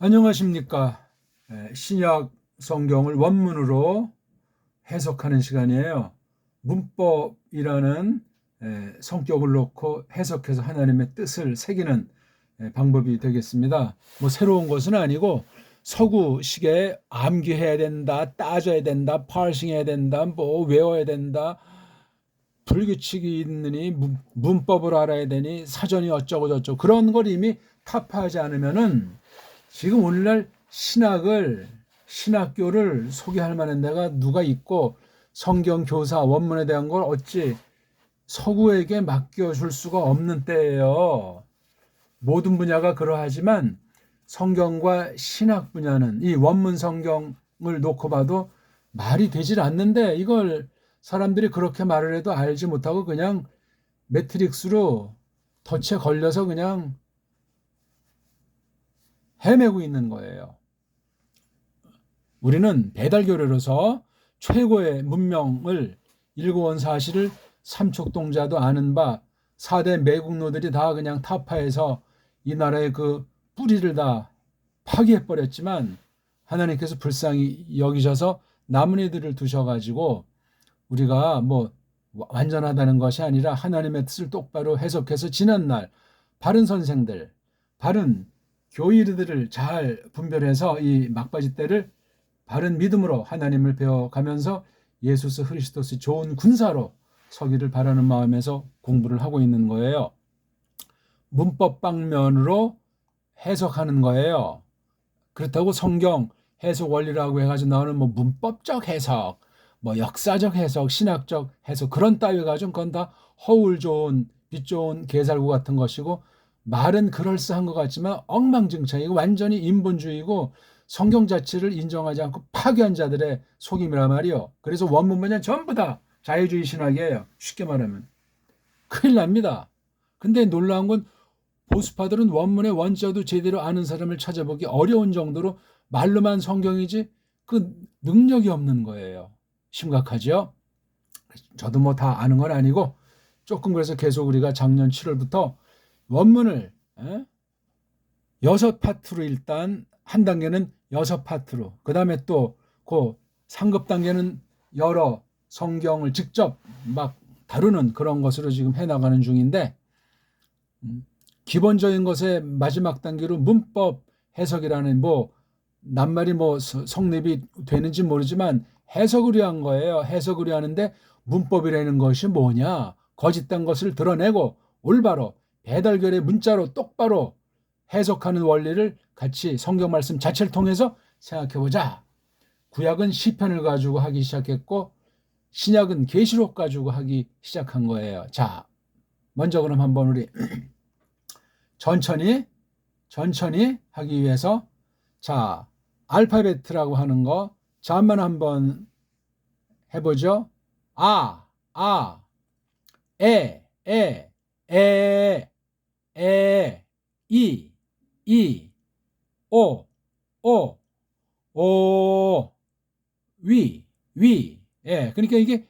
안녕하십니까. 신약 성경을 원문으로 해석하는 시간이에요. 문법이라는 성격을 놓고 해석해서 하나님의 뜻을 새기는 방법이 되겠습니다. 뭐 새로운 것은 아니고 서구식에 암기해야 된다, 따져야 된다, 파싱해야 된다, 뭐 외워야 된다, 불규칙이 있느니 문법을 알아야 되니 사전이 어쩌고 저쩌고 그런 걸 이미 타파하지 않으면은 지금 오늘날 신학교를 소개할 만한 데가 누가 있고 성경 교사 원문에 대한 걸 어찌 서구에게 맡겨줄 수가 없는 때예요. 모든 분야가 그러하지만 성경과 신학 분야는 이 원문 성경을 놓고 봐도 말이 되질 않는데 이걸 사람들이 그렇게 말을 해도 알지 못하고 그냥 매트릭스로 덫에 걸려서 그냥 헤매고 있는 거예요. 우리는 배달교류로서 최고의 문명을 일궈온 사실을 삼척동자도 아는 바 4대 매국노들이 다 그냥 타파해서 이 나라의 그 뿌리를 다 파괴해버렸지만 하나님께서 불쌍히 여기셔서 남은 이들을 두셔가지고 우리가 뭐 완전하다는 것이 아니라 하나님의 뜻을 똑바로 해석해서 지난날 바른 선생들, 바른 교의들을 잘 분별해서 이 막바지 때를 바른 믿음으로 하나님을 배워가면서 예수스 그리스도스 좋은 군사로 서기를 바라는 마음에서 공부를 하고 있는 거예요. 문법 방면으로 해석하는 거예요. 그렇다고 성경 해석 원리라고 해가지고 나오는 뭐 문법적 해석, 뭐 역사적 해석, 신학적 해석 그런 따위 가지고 그건 다 허울 좋은 빛 좋은 개살구 같은 것이고 말은 그럴싸한 것 같지만 엉망진창이고 완전히 인본주의고 성경 자체를 인정하지 않고 파괴한 자들의 속임이란 말이요. 그래서 원문문은 전부 다 자유주의 신학이에요. 쉽게 말하면. 큰일 납니다. 근데 놀라운 건 보수파들은 원문의 원자도 제대로 아는 사람을 찾아보기 어려운 정도로 말로만 성경이지 그 능력이 없는 거예요. 심각하죠? 저도 뭐 다 아는 건 아니고 조금 그래서 계속 우리가 작년 7월부터 원문을 6파트로 일단 한 단계는 6파트로 그 다음에 또 그 상급 단계는 여러 성경을 직접 막 다루는 그런 것으로 지금 해나가는 중인데 기본적인 것의 마지막 단계로 문법 해석이라는 뭐 낱말이 뭐 성립이 되는지 모르지만 해석을 위한 거예요. 해석을 위하는데 문법이라는 것이 뭐냐? 거짓된 것을 드러내고 올바로 배달결의 문자로 똑바로 해석하는 원리를 같이 성경 말씀 자체를 통해서 생각해보자. 구약은 시편을 가지고 하기 시작했고 신약은 계시록 가지고 하기 시작한 거예요. 자, 먼저 그럼 한번 우리 천천히 하기 위해서 자, 알파벳이라고 하는 거 잠만 한번 해보죠. 아, 에, 이, 오, 위. 예, 그러니까 이게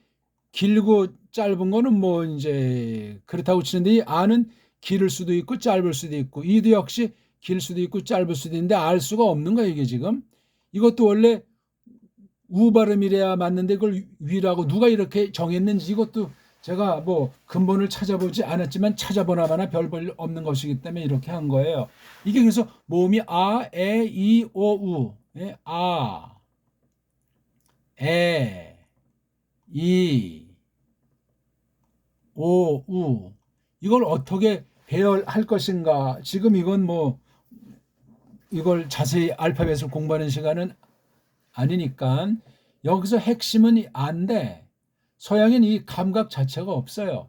길고 짧은 거는 뭐 이제 그렇다고 치는데 이 아는 길을 수도 있고 짧을 수도 있고 이도 역시 길 수도 있고 짧을 수도 있는데 알 수가 없는 거예요, 이게 지금. 이것도 원래 우 발음이래야 맞는데 그걸 위라고 누가 이렇게 정했는지 이것도 제가 뭐 근본을 찾아보지 않았지만 찾아보나마나 별 볼 없는 것이기 때문에 이렇게 한 거예요. 이게 그래서 모음이 아, 에, 이, 오, 우. 예? 아, 에, 이, 오, 우. 이걸 어떻게 배열할 것인가. 지금 이건 뭐 이걸 자세히 알파벳을 공부하는 시간은 아니니까 여기서 핵심은 안돼. 서양엔 이 감각 자체가 없어요.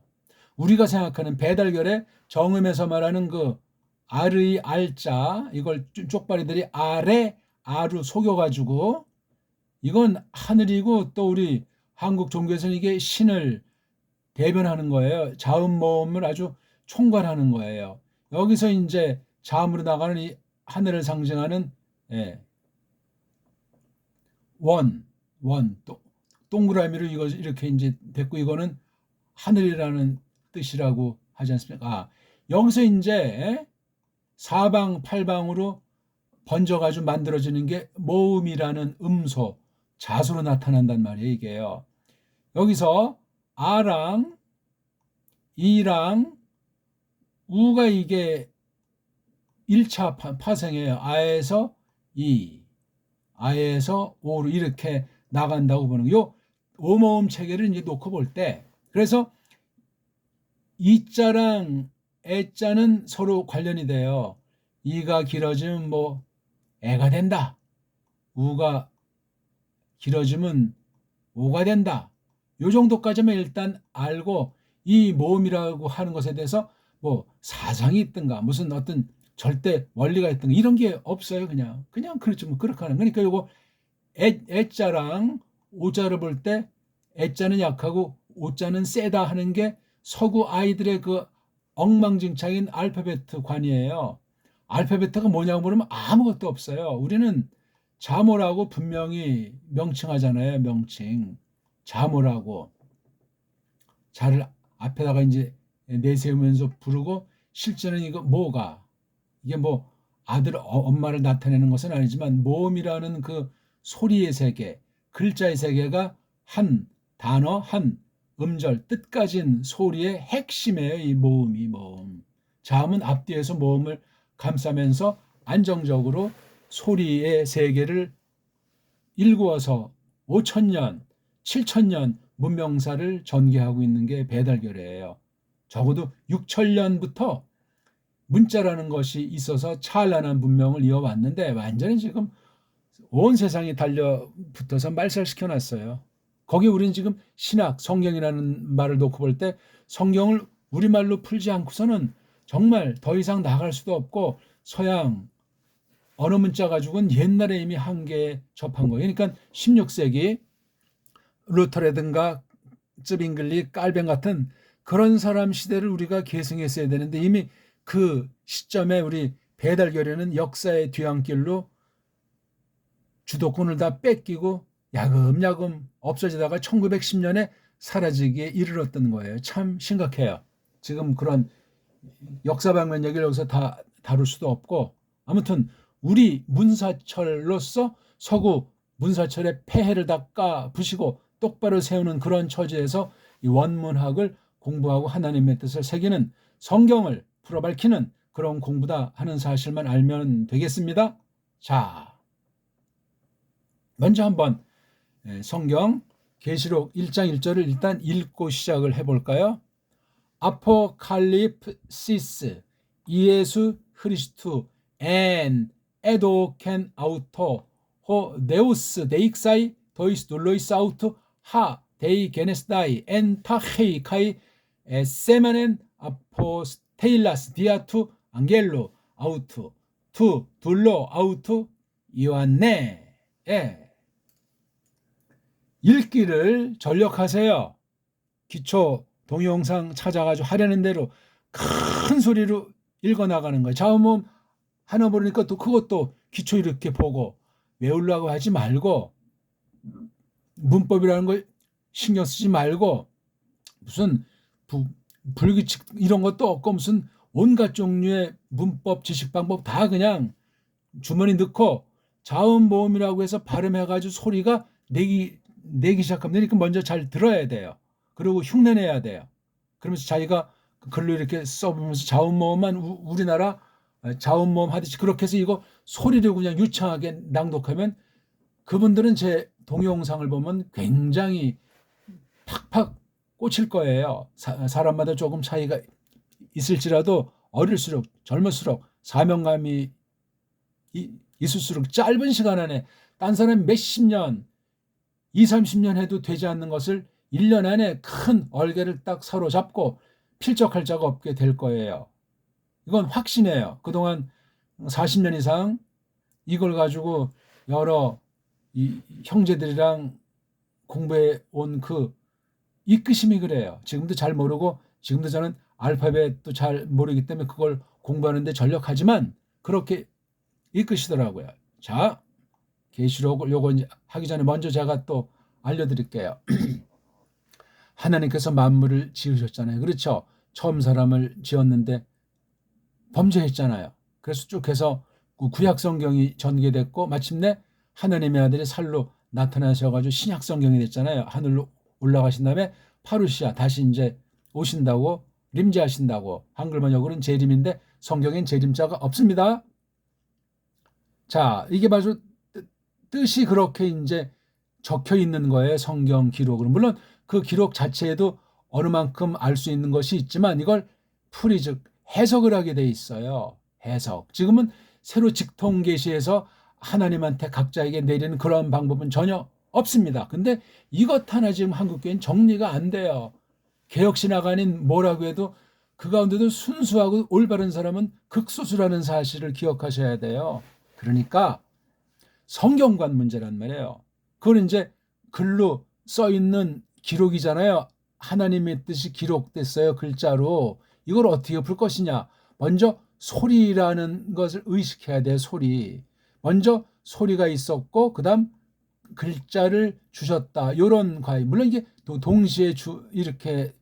우리가 생각하는 배달결의 정음에서 말하는 그 아르이 알자 이걸 쪽발이들이 아래 아루 속여가지고 이건 하늘이고 또 우리 한국 종교에서는 이게 신을 대변하는 거예요. 자음 모음을 아주 총괄하는 거예요. 여기서 이제 자음으로 나가는 이 하늘을 상징하는 원, 동그라미로 이거 이렇게 이제 됐고 이거는 하늘이라는 뜻이라고 하지 않습니까? 여기서 이제 사방 팔방으로 번져가지고 만들어지는 게 모음이라는 음소, 자수로 나타난단 말이에요, 이게요. 여기서 아랑 이랑 우가 이게 1차 파생이에요. 아에서 이, 아에서 오로 이렇게 나간다고 보는 거요. 오모음 체계를 이제 놓고 볼 때, 그래서 이자랑 애자는 서로 관련이 돼요. 이가 길어지면 뭐 애가 된다. 우가 길어지면 오가 된다. 요 정도까지만 일단 알고 이 모음이라고 하는 것에 대해서 뭐 사상이 있든가 무슨 어떤 절대 원리가 있든가 이런 게 없어요. 그냥 그렇죠. 뭐 그렇게 하는. 그러니까 요거 애자랑 오자를 볼 때 애자는 약하고 오자는 세다 하는 게 서구 아이들의 그 엉망진창인 알파베트 관이에요. 알파베트가 뭐냐고 물으면 아무것도 없어요. 우리는 자모라고 분명히 명칭하잖아요. 명칭. 자모라고. 자를 앞에다가 이제 내세우면서 부르고 실제는 이거 뭐가 이게 뭐 아들 엄마를 나타내는 것은 아니지만 모음이라는 그 소리의 세계, 글자의 세계가 한 단어, 한 음절, 뜻까지는 소리의 핵심이에요. 이 모음이 모음. 자음은 앞뒤에서 모음을 감싸면서 안정적으로 소리의 세계를 일구어서 5천년, 7천년 문명사를 전개하고 있는 게 배달결이에요. 적어도 6천년부터 문자라는 것이 있어서 찬란한 문명을 이어왔는데 완전히 지금 온 세상이 달려붙어서 말살시켜놨어요. 거기 우리는 지금 신학, 성경이라는 말을 놓고 볼 때 성경을 우리말로 풀지 않고서는 정말 더 이상 나갈 수도 없고 서양 언어 문자 가지고는 옛날에 이미 한계에 접한 거예요. 그러니까 16세기 루터라든가 쯔빙글리, 깔뱅 같은 그런 사람 시대를 우리가 계승했어야 되는데 이미 그 시점에 우리 배달결에는 역사의 뒤안길로 주도권을 다 뺏기고 야금야금 없어지다가 1910년에 사라지기에 이르렀던 거예요. 참 심각해요. 지금 그런 역사 방면 얘기를 여기서 다 다룰 수도 없고 아무튼 우리 문사철로서 서구 문사철의 폐해를 닦아 부시고 똑바로 세우는 그런 처지에서 이 원문학을 공부하고 하나님의 뜻을 새기는 성경을 풀어밝히는 그런 공부다 하는 사실만 알면 되겠습니다. 자, 먼저 한번 성경 계시록 1장 1절을 일단 읽고 시작을 해볼까요? 아포칼립시스 이예수 크리스투 엔 에도켄 아우토 호 네우스 네익사이 도이스 놀로이스 아우토 하 데이 게네스다이 엔 타헤이 카이 세마넨 아포스테일라스 디아투 안겔로 아우투 투 둘로 아우투 이완네 읽기를 전력하세요. 기초 동영상 찾아가지고 하려는 대로 큰 소리로 읽어나가는 거예요. 자음음 하나 모르니까 또 그것도 기초 이렇게 보고 외우려고 하지 말고 문법이라는 걸 신경 쓰지 말고 무슨 불규칙 이런 것도 없고 무슨 온갖 종류의 문법 지식 방법 다 그냥 주머니 넣고 자음 모음이라고 해서 발음해가지고 소리가 내기 시작하면 되니까 먼저 잘 들어야 돼요. 그리고 흉내내야 돼요. 그러면서 자기가 글로 이렇게 써보면서 자음 모음만 우리나라 자음 모음 하듯이 그렇게 해서 이거 소리를 그냥 유창하게 낭독하면 그분들은 제 동영상을 보면 굉장히 팍팍 꽂힐 거예요. 사람마다 조금 차이가 있을지라도 어릴수록 젊을수록 사명감이 있을수록 짧은 시간 안에 딴 사람 몇십 년 20, 30년 해도 되지 않는 것을 1년 안에 큰 얼개를 딱 사로잡고 필적할 자가 없게 될 거예요. 이건 확신해요. 그동안 40년 이상 이걸 가지고 여러 형제들이랑 공부해 온 그 이끄심이 그래요. 지금도 잘 모르고 지금도 저는 알파벳도 잘 모르기 때문에 그걸 공부하는데 전력하지만 그렇게 이끄시더라고요. 자, 계시록을 요거 하기 전에 먼저 제가 또 알려드릴게요. 하나님께서 만물을 지으셨잖아요. 그렇죠? 처음 사람을 지었는데 범죄했잖아요. 그래서 쭉 해서 구약 성경이 전개됐고 마침내 하나님의 아들이 살로 나타나셔가지고 신약 성경이 됐잖아요. 하늘로 올라가신 다음에 파루시아 다시 이제 오신다고 림제하신다고 한글 번역으로는 재림인데 성경엔 재림자가 없습니다. 자, 이게 바로 뜻이 그렇게 이제 적혀 있는 거예요. 성경 기록으로. 물론 그 기록 자체에도 어느 만큼 알 수 있는 것이 있지만 이걸 풀이 즉 해석을 하게 돼 있어요. 해석. 지금은 새로 직통 계시해서 하나님한테 각자에게 내리는 그런 방법은 전혀 없습니다. 근데 이것 하나 지금 한국교회는 정리가 안 돼요. 개혁신학아닌 뭐라고 해도 그 가운데도 순수하고 올바른 사람은 극소수라는 사실을 기억하셔야 돼요. 그러니까 성경관 문제란 말이에요. 그건 이제 글로 써 있는 기록이잖아요. 하나님의 뜻이 기록됐어요. 글자로. 이걸 어떻게 풀 것이냐. 먼저 소리라는 것을 의식해야 돼요. 소리. 먼저 소리가 있었고 그다음 글자를 주셨다. 이런 과의. 물론 이게 동시에 이렇게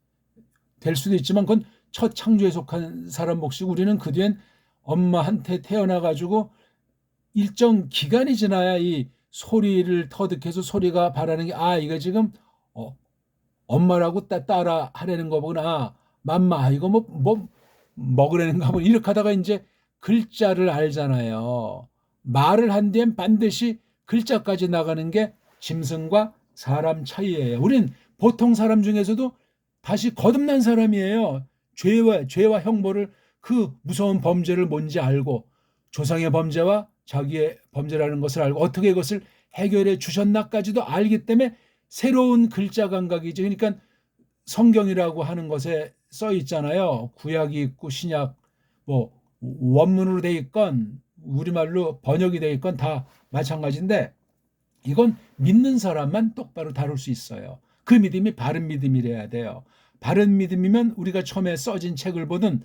될 수도 있지만 그건 첫 창조에 속한 사람 몫이고 우리는 그 뒤엔 엄마한테 태어나가지고 일정 기간이 지나야 이 소리를 터득해서 소리가 바라는 게 이거 지금 엄마라고 따라 하려는 거구나. 맘마 이거 뭐 먹으려는가 뭐 이렇게 하다가 이제 글자를 알잖아요. 말을 한 뒤엔 반드시 글자까지 나가는 게 짐승과 사람 차이예요. 우린 보통 사람 중에서도 다시 거듭난 사람이에요. 죄와 형벌을 그 무서운 범죄를 뭔지 알고 조상의 범죄와 자기의 범죄라는 것을 알고 어떻게 이것을 해결해 주셨나까지도 알기 때문에 새로운 글자 감각이죠. 그러니까 성경이라고 하는 것에 써 있잖아요. 구약이 있고 신약 뭐 원문으로 돼 있건 우리말로 번역이 돼 있건 다 마찬가지인데 이건 믿는 사람만 똑바로 다룰 수 있어요. 그 믿음이 바른 믿음이래야 돼요. 바른 믿음이면 우리가 처음에 써진 책을 보든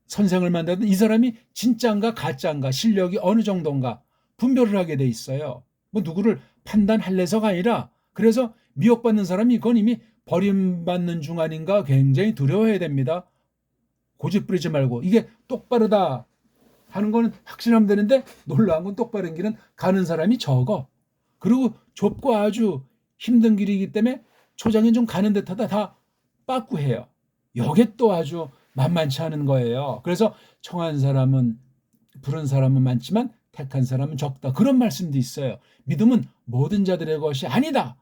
선생을 만나든 이 사람이 진짜인가 가짜인가 실력이 어느 정도인가 분별을 하게 돼 있어요. 뭐 누구를 판단할래서가 아니라 그래서 미혹받는 사람이 이건 이미 버림받는 중 아닌가 굉장히 두려워해야 됩니다. 고집 부리지 말고 이게 똑바르다 하는 거는 확신하면 되는데 놀라운 건 똑바른 길은 가는 사람이 적어. 그리고 좁고 아주 힘든 길이기 때문에 초장에 좀 가는 듯하다 다 빠꾸해요. 이게 또 아주 만만치 않은 거예요. 그래서 청한 사람은 부른 사람은 많지만 택한 사람은 적다. 그런 말씀도 있어요. 믿음은 모든 자들의 것이 아니다.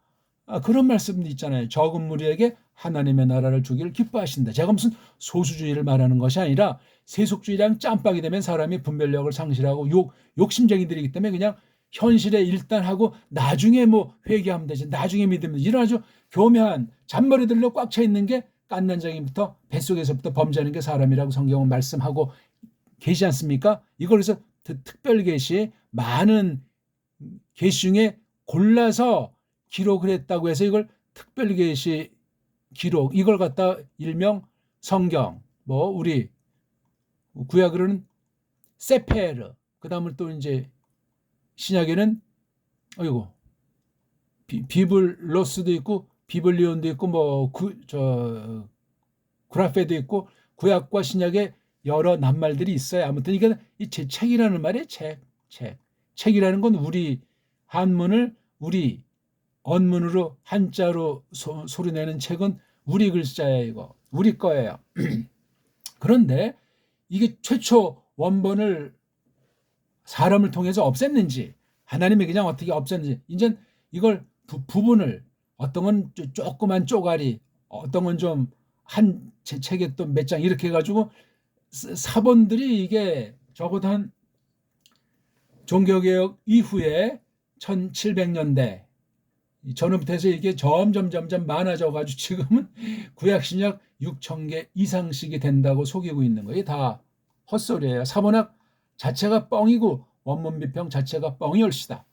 그런 말씀도 있잖아요. 적은 무리에게 하나님의 나라를 주기를 기뻐하신다. 제가 무슨 소수주의를 말하는 것이 아니라 세속주의랑 짬박이 되면 사람이 분별력을 상실하고 욕심쟁이들이기 때문에 그냥 현실에 일단 하고 나중에 뭐 회개하면 되지. 나중에 믿으면 이런 아주 교묘한 잔머리들로 꽉 차 있는 게 깐난장이부터 뱃속에서부터 범죄하는 게 사람이라고 성경은 말씀하고 계시지 않습니까? 이걸 그래서 특별 계시 많은 계시 중에 골라서 기록을 했다고 해서 이걸 특별 계시 기록 이걸 갖다 일명 성경 뭐 우리 구약으로는 세페르 그다음을 또 이제 신약에는 비블로스도 있고 비블리온도 있고 뭐 구라페도 있고 구약과 신약에 여러 낱말들이 있어요. 아무튼 이게 이 책이라는 말이에요. 책이라는 건 우리 한문을 우리 언문으로 한자로 소리내는 책은 우리 글자예요. 이거 우리 거예요. 그런데 이게 최초 원본을 사람을 통해서 없앴는지 하나님이 그냥 어떻게 없앴는지 이제 이걸 부분을 어떤 건 조그만 쪼가리 어떤 건 좀 한 책에 또 몇 장 이렇게 해가지고 사본들이 이게 적어도 한 종교개혁 이후에 1700년대 전후부터 해서 이게 점점 많아져가지고 지금은 구약신약 6,000개 이상씩이 된다고 속이고 있는 거예요. 다 헛소리예요. 사본학 자체가 뻥이고 원문 비평 자체가 뻥이 얼씨다.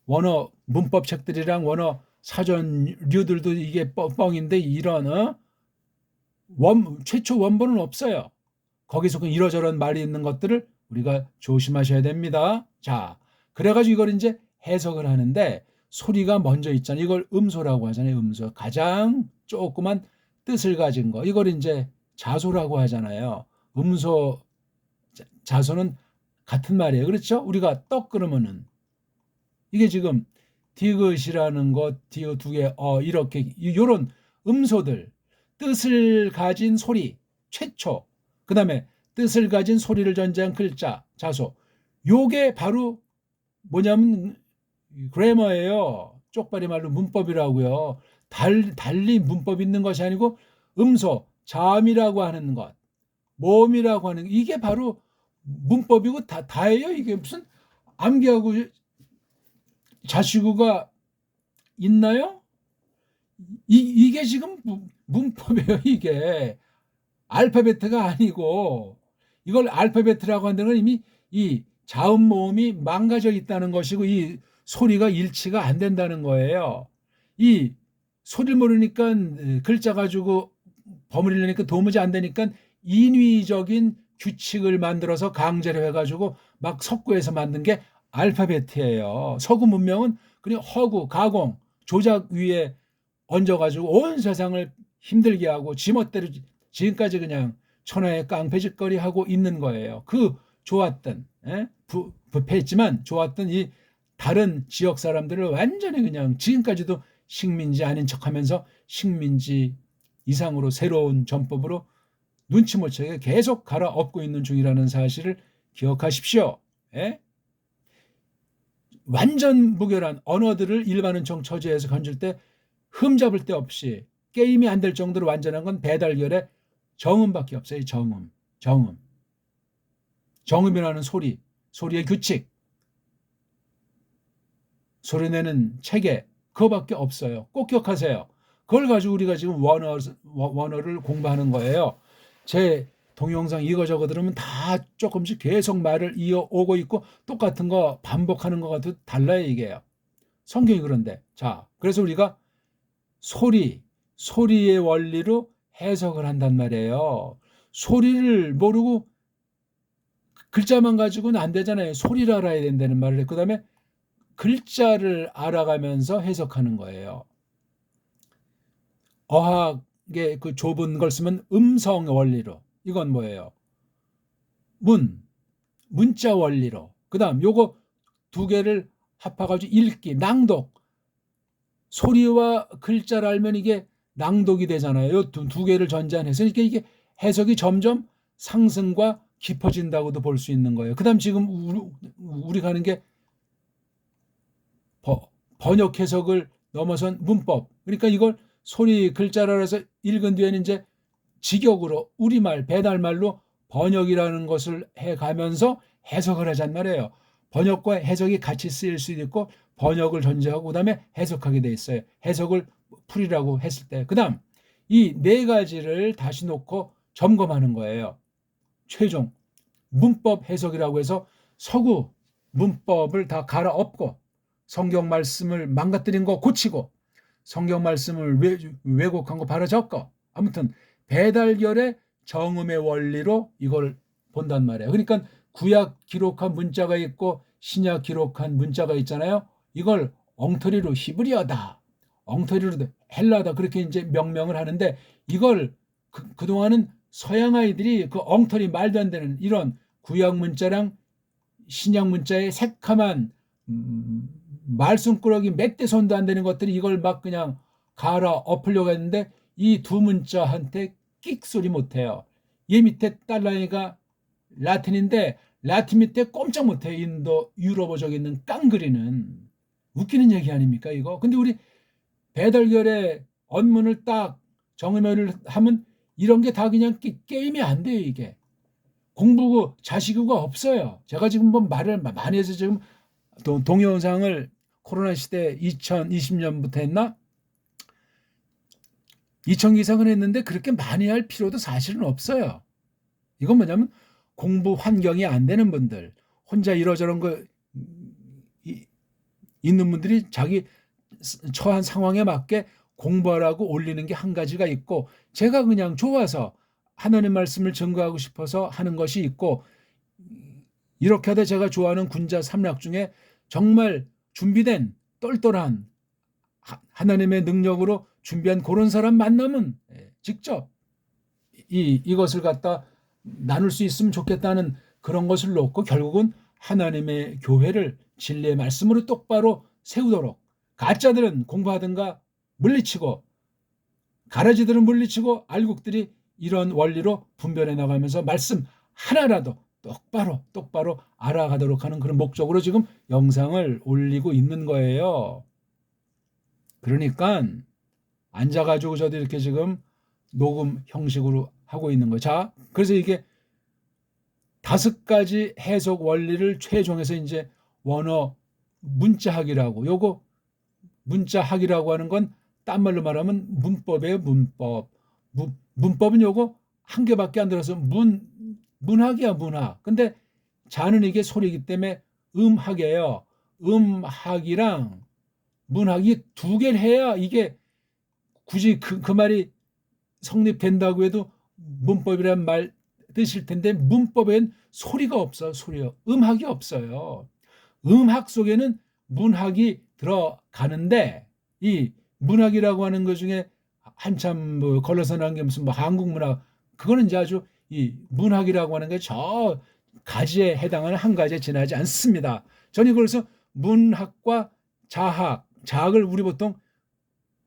원어 문법 책들이랑 원어 사전류들도 이게 뻥인데 이런 최초 원본은 없어요. 거기서 그 이러저런 말이 있는 것들을 우리가 조심하셔야 됩니다. 자, 그래가지고 이걸 이제 해석을 하는데 소리가 먼저 있잖아요. 이걸 음소라고 하잖아요. 음소. 가장 조그만 뜻을 가진 거. 이걸 이제 자소라고 하잖아요. 음소, 자소는 같은 말이에요. 그렇죠? 우리가 떡 그러면은 이게 지금 디귿이라는 것, 디귿 두 개, 이렇게 요런 음소들, 뜻을 가진 소리, 최초, 그 다음에 뜻을 가진 소리를 전제한 글자, 자소. 요게 바로 뭐냐면 그래머예요. 쪽발이 말로 문법이라고요. 달리 문법이 있는 것이 아니고 음소, 잠이라고 하는 것, 모음이라고 하는 이게 바로 문법이고 다예요. 이게 무슨 암기하고 자시구가 있나요? 이게 지금 문법이에요. 이게 알파벳가 아니고 이걸 알파벳이라고 한다는 건 이미 이 자음 모음이 망가져 있다는 것이고 이 소리가 일치가 안 된다는 거예요. 이 소리를 모르니까 글자 가지고 버무리려니까 도무지 안 되니까 인위적인 규칙을 만들어서 강제로 해가지고 막 석구해서 만든 게 알파벳이에요. 서구 문명은 그냥 허구, 가공, 조작 위에 얹어가지고 온 세상을 힘들게 하고 지멋대로 지금까지 그냥 천하의 깡패짓거리 하고 있는 거예요. 그 좋았던 부패했지만 좋았던 이 다른 지역 사람들을 완전히 그냥 지금까지도 식민지 아닌 척하면서 식민지 이상으로 새로운 전법으로 눈치 못 채게 계속 갈아엎고 있는 중이라는 사실을 기억하십시오. 예? 완전 무결한 언어들을 일반은총 처지에서 건질 때 흠잡을 데 없이 게임이 안 될 정도로 완전한 건 배달결의 정음밖에 없어요. 정음이라는 소리의 규칙, 소리내는 체계, 그거밖에 없어요. 꼭 기억하세요. 그걸 가지고 우리가 지금 원어를 공부하는 거예요. 제 동영상 이거저거 들으면 다 조금씩 계속 말을 이어오고 있고 똑같은 거 반복하는 것 같아도 달라요. 이게요. 성경이 그런데. 자, 그래서 우리가 소리의 원리로 해석을 한단 말이에요. 소리를 모르고 글자만 가지고는 안 되잖아요. 소리를 알아야 된다는 말을 했고, 그 다음에 글자를 알아가면서 해석하는 거예요. 어학의 그 좁은 걸 쓰면 음성 원리로. 이건 뭐예요? 문자 원리로. 그 다음 요거 두 개를 합해가지고 읽기, 낭독. 소리와 글자를 알면 이게 낭독이 되잖아요. 요 두 개를 전제해서 이게 해석이 점점 상승과 깊어진다고도 볼 수 있는 거예요. 그 다음 지금 우리가 하는 게 번역 해석을 넘어선 문법. 그러니까 이걸 소리 글자를 알아서 읽은 뒤에는 이제 직역으로 우리말 배달말로 번역이라는 것을 해가면서 해석을 하잔 말이에요. 번역과 해석이 같이 쓰일 수도 있고 번역을 전제하고 그다음에 해석하게 돼 있어요. 해석을 풀이라고 했을 때. 그다음 이 네 가지를 다시 놓고 점검하는 거예요. 최종 문법 해석이라고 해서 서구 문법을 다 갈아엎고 성경 말씀을 망가뜨린 거 고치고 성경 말씀을 왜곡한 거 바로 적고 아무튼 배달결의 정음의 원리로 이걸 본단 말이에요. 그러니까 구약 기록한 문자가 있고 신약 기록한 문자가 있잖아요. 이걸 엉터리로 히브리어다, 엉터리로 헬라다 그렇게 이제 명명을 하는데 이걸 그동안은 서양 아이들이 그 엉터리 말도 안 되는 이런 구약 문자랑 신약 문자의 새카만 말씀꾸러기 몇 대 손도 안 되는 것들이 이걸 막 그냥 갈아엎으려고 했는데 이 두 문자한테 끽 소리 못해요. 얘 밑에 딸랑이가 라틴인데 라틴 밑에 꼼짝 못해요. 인도 유럽어적에 있는 깡그리는. 웃기는 얘기 아닙니까 이거? 근데 우리 배달결의 언문을 딱 정의를 하면 이런 게 다 그냥 게임이 안 돼요. 이게 공부고 자시구가 없어요. 제가 지금 뭐 말을 많이 해서 지금 동영상을 코로나 시대 2020년부터 했나? 2,000개 이상은 했는데 그렇게 많이 할 필요도 사실은 없어요. 이건 뭐냐면 공부 환경이 안 되는 분들, 혼자 이러저런 거 있는 분들이 자기 처한 상황에 맞게 공부하라고 올리는 게 한 가지가 있고 제가 그냥 좋아서 하나님 말씀을 증거하고 싶어서 하는 것이 있고 이렇게 하다 제가 좋아하는 군자 삼락 중에 정말 준비된 똘똘한 하나님의 능력으로 준비한 그런 사람 만나면 직접 이것을 갖다 나눌 수 있으면 좋겠다는 그런 것을 놓고 결국은 하나님의 교회를 진리의 말씀으로 똑바로 세우도록, 가짜들은 공부하든가 물리치고, 가라지들은 물리치고, 알곡들이 이런 원리로 분별해 나가면서 말씀 하나라도 똑바로 알아가도록 하는 그런 목적으로 지금 영상을 올리고 있는 거예요. 그러니까 앉아가지고 저도 이렇게 지금 녹음 형식으로 하고 있는 거예요. 자, 그래서 이게 5가지 해석 원리를 최종해서 이제 원어 문자학이라고, 요거 문자학이라고 하는 건 딴 말로 말하면 문법이에요. 문법은 요거 한 개밖에 안 들어서 문학이야, 문학. 근데 자는 이게 소리이기 때문에 음학이에요. 음학이랑 문학이 2개를 해야 이게 굳이 그 말이 성립된다고 해도 문법이란 말 뜻일 텐데, 문법엔 소리가 없어요. 소리요. 음학이 없어요. 음학 속에는 문학이 들어가는데, 이 문학이라고 하는 것 중에 한참 뭐 걸러서 나온 게 무슨 뭐 한국 문학, 그거는 이제 아주 이 문학이라고 하는 게 저 가지에 해당하는 한 가지에 지나지 않습니다. 저는 그래서 문학과 자학을 우리 보통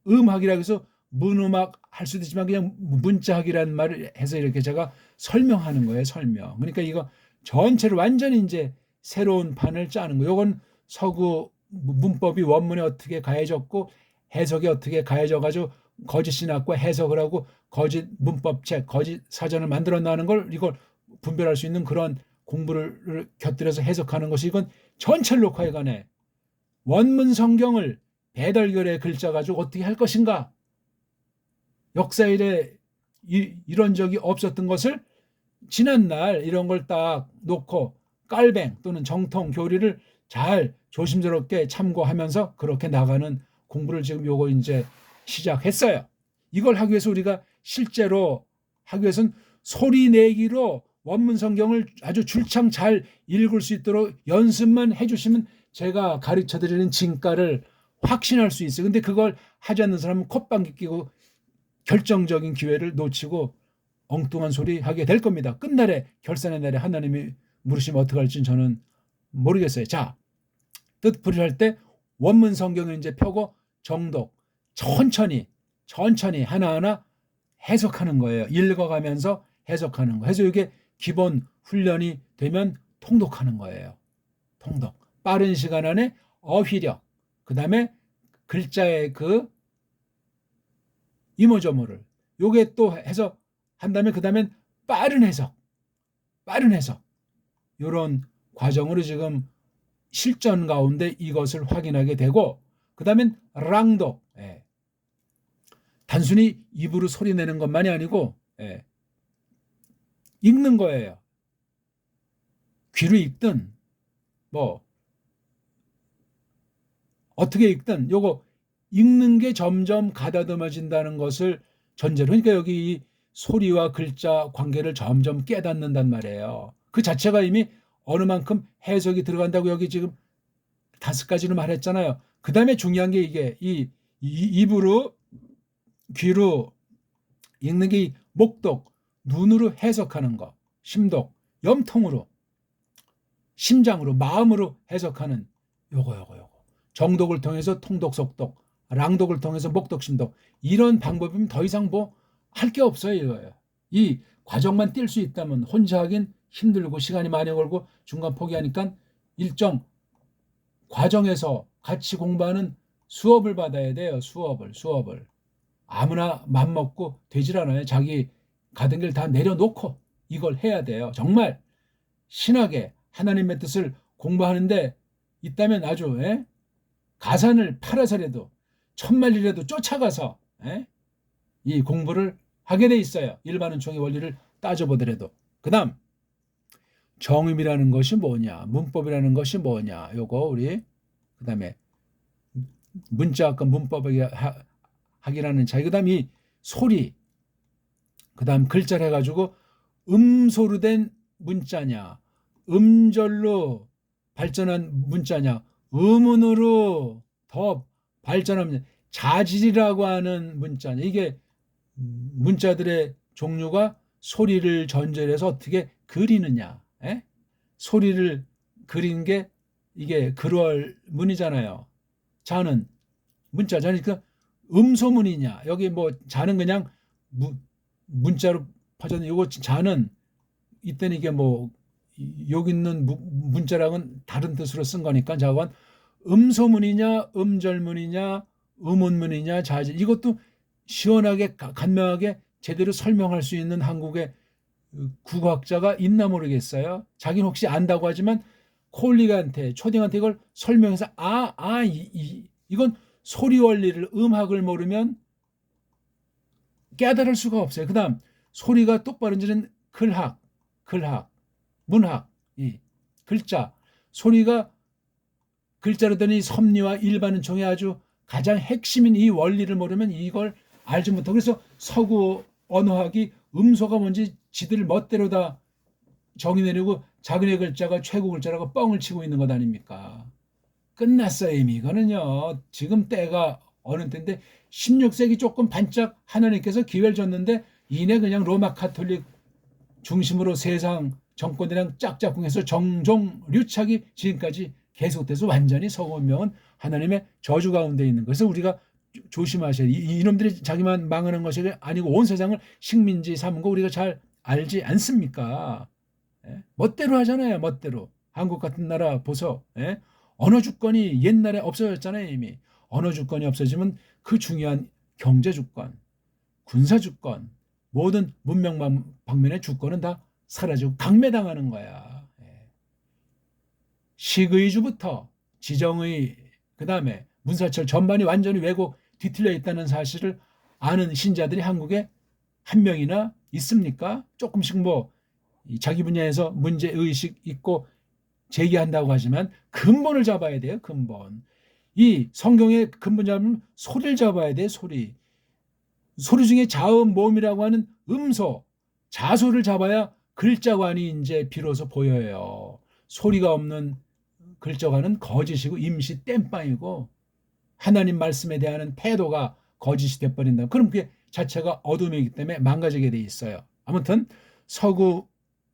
음학이라고 해서 문음악 할 수도 있지만 그냥 문자학이라는 말을 해서 이렇게 제가 설명하는 거예요. 설명. 그러니까 이거 전체를 완전히 이제 새로운 판을 짜는 거예요. 이건 서구 문법이 원문에 어떻게 가해졌고 해석이 어떻게 가해져가지고 거짓 신학과 해석을 하고 거짓 문법책, 거짓 사전을 만들어 나가는 걸 이걸 분별할 수 있는 그런 공부를 곁들여서 해석하는 것이, 이건 전체를 놓고 해간에 원문 성경을 배달결의 글자 가지고 어떻게 할 것인가? 역사 이래 이런 적이 없었던 것을 지난날 이런 걸 딱 놓고 깔뱅 또는 정통 교리를 잘 조심스럽게 참고하면서 그렇게 나가는 공부를 지금 요거 이제 시작했어요. 이걸 하기 위해서 우리가 실제로 하기 위해서는 소리 내기로 원문 성경을 아주 줄창 잘 읽을 수 있도록 연습만 해주시면 제가 가르쳐드리는 진가를 확신할 수 있어요. 근데 그걸 하지 않는 사람은 콧방귀 끼고 결정적인 기회를 놓치고 엉뚱한 소리 하게 될 겁니다. 끝날에 결산의 날에 하나님이 물으시면 어떻게 할지는 저는 모르겠어요. 자, 뜻풀이할 때 원문 성경을 이제 펴고 정독 천천히 하나하나 해석하는 거예요. 읽어가면서 해석하는 거. 그래서 이게 기본 훈련이 되면 통독하는 거예요. 통독. 빠른 시간 안에 어휘력, 그 다음에 글자의 그 이모저모를 요게 또 해서 한다면 그 다음엔 빠른 해석 요런 과정으로 지금 실전 가운데 이것을 확인하게 되고, 그 다음엔 랑독, 단순히 입으로 소리 내는 것만이 아니고 읽는 거예요. 귀로 읽든 뭐 어떻게 읽든 요거 읽는 게 점점 가다듬어진다는 것을 전제로, 그러니까 여기 이 소리와 글자 관계를 점점 깨닫는단 말이에요. 그 자체가 이미 어느 만큼 해석이 들어간다고 여기 지금 5가지를 말했잖아요. 그 다음에 중요한 게 이게 이 입으로 귀로 읽는 게 목독, 눈으로 해석하는 거, 심독, 염통으로, 심장으로, 마음으로 해석하는 요거. 정독을 통해서 통독, 속독, 랑독을 통해서 목독, 심독. 이런 방법이면 더 이상 뭐 할 게 없어요, 이거예요. 이 과정만 뛸 수 있다면 혼자 하긴 힘들고 시간이 많이 걸고 중간 포기하니까 일정 과정에서 같이 공부하는 수업을 받아야 돼요. 수업을. 아무나 맘먹고 되질 않아요. 자기 가던 길 다 내려놓고 이걸 해야 돼요. 정말 신하게 하나님의 뜻을 공부하는데 있다면 아주 가산을 팔아서라도 천마리라도 쫓아가서 이 공부를 하게 돼 있어요. 일반 은총의 원리를 따져보더라도. 그 다음 정음이라는 것이 뭐냐, 문법이라는 것이 뭐냐, 요거 우리 그 다음에 문자학과 문법학이라는 차이, 그 다음 이 소리, 그 다음 글자를 해가지고 음소로 된 문자냐, 음절로 발전한 문자냐, 음운으로 더 발전한 자질이라고 하는 문자냐. 이게 문자들의 종류가 소리를 전제로 해서 어떻게 그리느냐, 소리를 그린 게 이게 글월문이잖아요. 자는 문자 자는 그 음소문이냐 여기 뭐 자는 그냥 문자로 퍼졌는 요거 자는 이때는 이게 뭐 여기 있는 문자랑은 다른 뜻으로 쓴 거니까 저건 음소문이냐 음절문이냐 음운문이냐 자제 이것도 시원하게 간명하게 제대로 설명할 수 있는 한국의 국어학자가 있나 모르겠어요. 자기는 혹시 안다고 하지만 콜릭한테 초딩한테 이걸 설명해서 이건 소리 원리를 음학을 모르면 깨달을 수가 없어요. 그다음 소리가 똑바른지는 글학, 문학, 이 글자 소리가 글자로 되는 이 섭리와 일반음총의 아주 가장 핵심인 이 원리를 모르면 이걸 알지 못하고 그래서 서구 언어학이 음소가 뭔지 지들 멋대로 다 정의 내리고 자기네 글자가 최고 글자라고 뻥을 치고 있는 것 아닙니까? 끝났어요 이미. 이거는요. 지금 때가 어느 때인데 16세기 조금 반짝 하나님께서 기회를 줬는데 이내 그냥 로마 카톨릭 중심으로 세상 정권이랑 짝짝꿍해서 정종류착이 지금까지 계속돼서 완전히 서구 문명은 하나님의 저주 가운데 있는 거예요. 그래서 우리가 조심하셔야 돼요. 이놈들이 자기만 망하는 것이 아니고 온 세상을 식민지 삼은 거 우리가 잘 알지 않습니까? 예? 멋대로 하잖아요. 멋대로. 한국 같은 나라 보소. 예? 언어 주권이 옛날에 없어졌잖아요. 이미. 언어 주권이 없어지면 그 중요한 경제 주권, 군사 주권, 모든 문명 방면의 주권은 다 사라지고 강매당하는 거야. 예. 식의주부터 지정의 그다음에 문사철 전반이 완전히 왜곡 뒤틀려 있다는 사실을 아는 신자들이 한국에 한 명이나 있습니까? 조금씩 뭐 자기 분야에서 문제의식 있고 제기한다고 하지만 근본을 잡아야 돼요. 근본. 이 성경의 근본 잡으면 소리를 잡아야 돼. 소리. 소리 중에 자음 모음이라고 하는 음소 자소를 잡아야 글자관이 이제 비로소 보여요. 소리가 없는 글자관은 거짓이고 임시 땜빵이고 하나님 말씀에 대한 태도가 거짓이 돼버린다. 그럼 그게 자체가 어둠이기 때문에 망가지게 돼 있어요. 아무튼 서구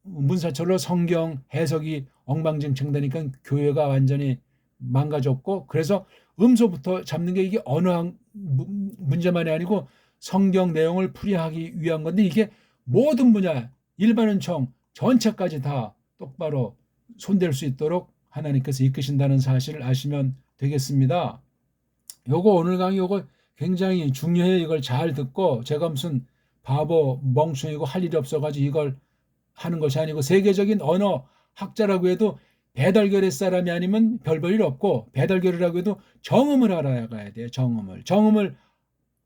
문사철로 성경 해석이 엉망진창되니까 교회가 완전히 망가졌고 그래서 음소부터 잡는 게 이게 언어 문제만이 아니고 성경 내용을 풀이하기 위한 건데 이게 모든 분야 일반은총 전체까지 다 똑바로 손댈 수 있도록 하나님께서 이끄신다는 사실을 아시면 되겠습니다. 요거 오늘 강의 요거 굉장히 중요해요. 이걸 잘 듣고 제가 무슨 바보 멍충이고 할 일이 없어가지고 이걸 하는 것이 아니고 세계적인 언어 학자라고 해도 배달결의 사람이 아니면 별 볼 일 없고 배달결이라고 해도 정음을 알아가야 돼요. 정음을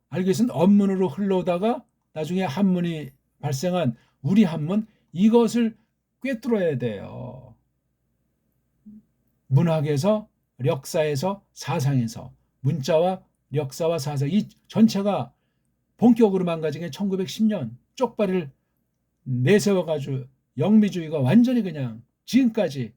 알기 위해서는 언문으로 흘러오다가 나중에 한문이 발생한 우리 한문 이것을 꿰뚫어야 돼요. 문학에서 역사에서 사상에서 문자와 역사와 사상 이 전체가 본격으로 망가진 게 1910년 쪽발이를 내세워가지고 영미주의가 완전히 그냥 지금까지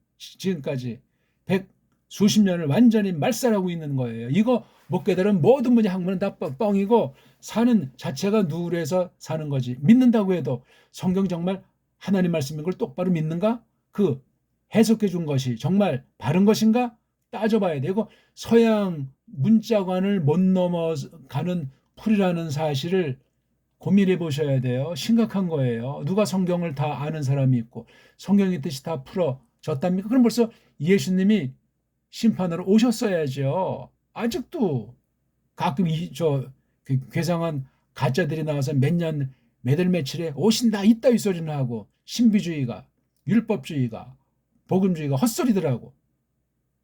수십 년을 완전히 말살하고 있는 거예요. 이거 못 깨달은 모든 분야 학문은 다 뻥이고 사는 자체가 누구에서 사는 거지. 믿는다고 해도 성경 정말 하나님 말씀인 걸 똑바로 믿는가? 그 해석해 준 것이 정말 바른 것인가? 따져봐야 되고 서양 문자관을 못 넘어가는 풀이라는 사실을 고민해 보셔야 돼요. 심각한 거예요. 누가 성경을 다 아는 사람이 있고 성경의 뜻이 다 풀어졌답니까? 그럼 벌써 예수님이 심판으로 오셨어야죠. 아직도 가끔 괴상한 가짜들이 나와서 몇달 며칠에 오신다 이따위 소리는 하고 신비주의가 율법주의가 복음주의가 헛소리더라고.